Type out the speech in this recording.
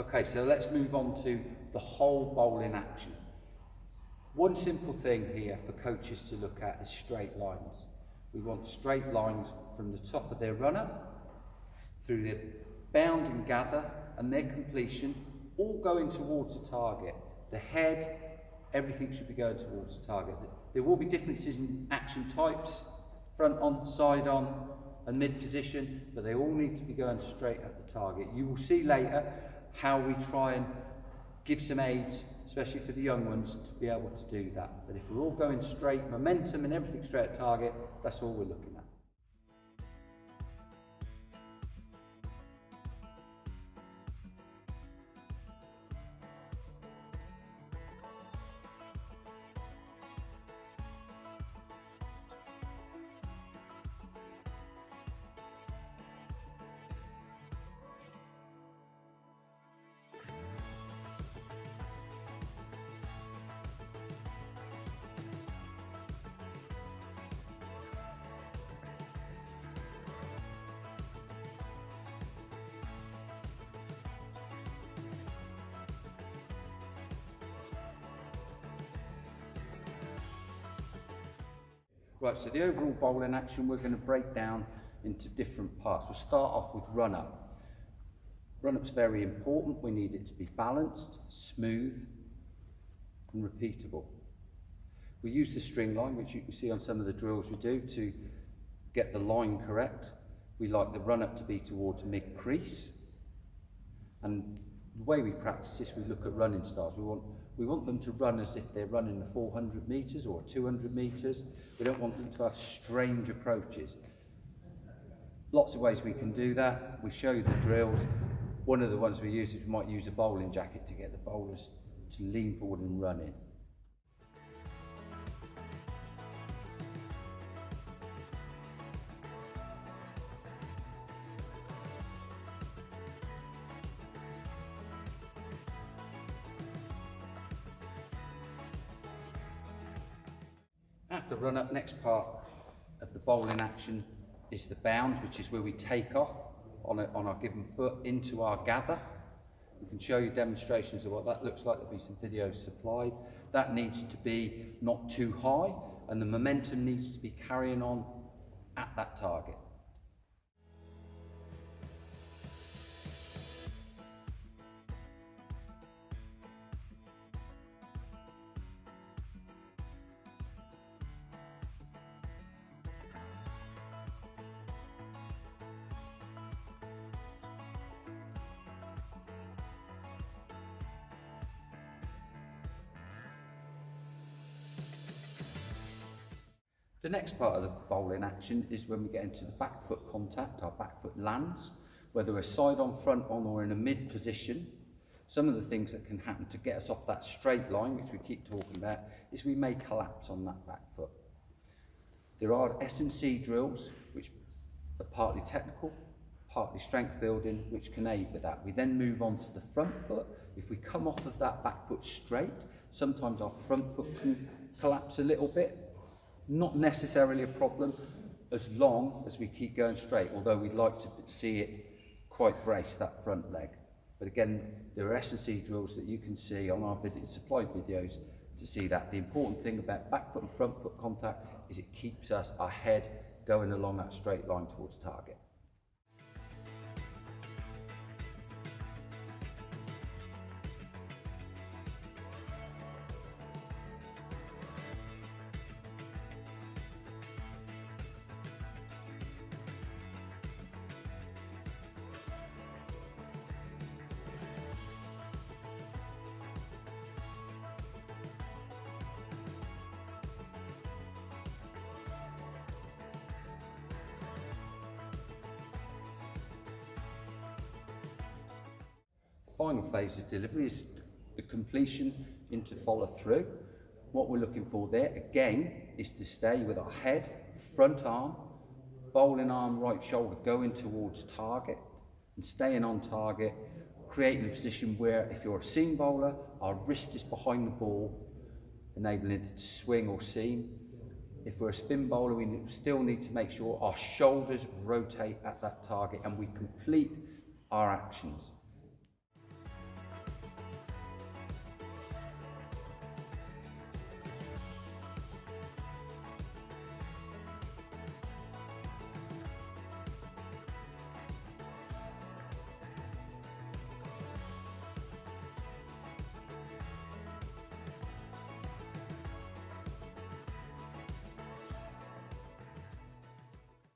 Okay, so let's move on to the whole bowling action. One simple thing here for coaches to look at is straight lines. We want straight lines from the top of their runner through their bound and gather and their completion, all going towards the target. The head, everything should be going towards the target. There will be differences in action types, front on, side on, and mid position, but they all need to be going straight at the target. You will see later how we try and give some aids, especially for the young ones, to be able to do that. But if we're all going straight, momentum and everything straight at target, that's all we're looking at. Right, so the overall bowling action we're going to break down into different parts. We'll start off with run-up. Run-up's very important. We need it to be balanced, smooth and repeatable. We use the string line, which you can see on some of the drills we do, to get the line correct. We like the run-up to be towards mid-crease. And the way we practice this, we look at running styles. We want them to run as if they're running the 400 metres or 200 metres. We don't want them to have strange approaches. Lots of ways we can do that. We show you the drills. One of the ones we use is we might use a bowling jacket to get the bowlers to lean forward and run in. After run-up, next part of the bowling action is the bound, which is where we take off on our given foot into our gather. We can show you demonstrations of what that looks like. There'll be some videos supplied. That needs to be not too high, and the momentum needs to be carrying on at that target. The next part of the bowling action is when we get into the back foot contact, our back foot lands, whether we're side on, front on or in a mid position. Some of the things that can happen to get us off that straight line, which we keep talking about, is we may collapse on that back foot. There are S&C drills, which are partly technical, partly strength building, which can aid with that. We then move on to the front foot. If we come off of that back foot straight, sometimes our front foot can collapse a little bit. Not necessarily a problem as long as we keep going straight, although we'd like to see it quite brace that front leg. But again, there are S&C drills that you can see on our supplied videos to see that. The important thing about back foot and front foot contact is it keeps our head going along that straight line towards target. Final phase is delivery, is the completion into follow through. What we're looking for there, again, is to stay with our head, front arm, bowling arm, right shoulder going towards target and staying on target, creating a position where if you're a seam bowler, our wrist is behind the ball, enabling it to swing or seam. If we're a spin bowler, we still need to make sure our shoulders rotate at that target and we complete our actions.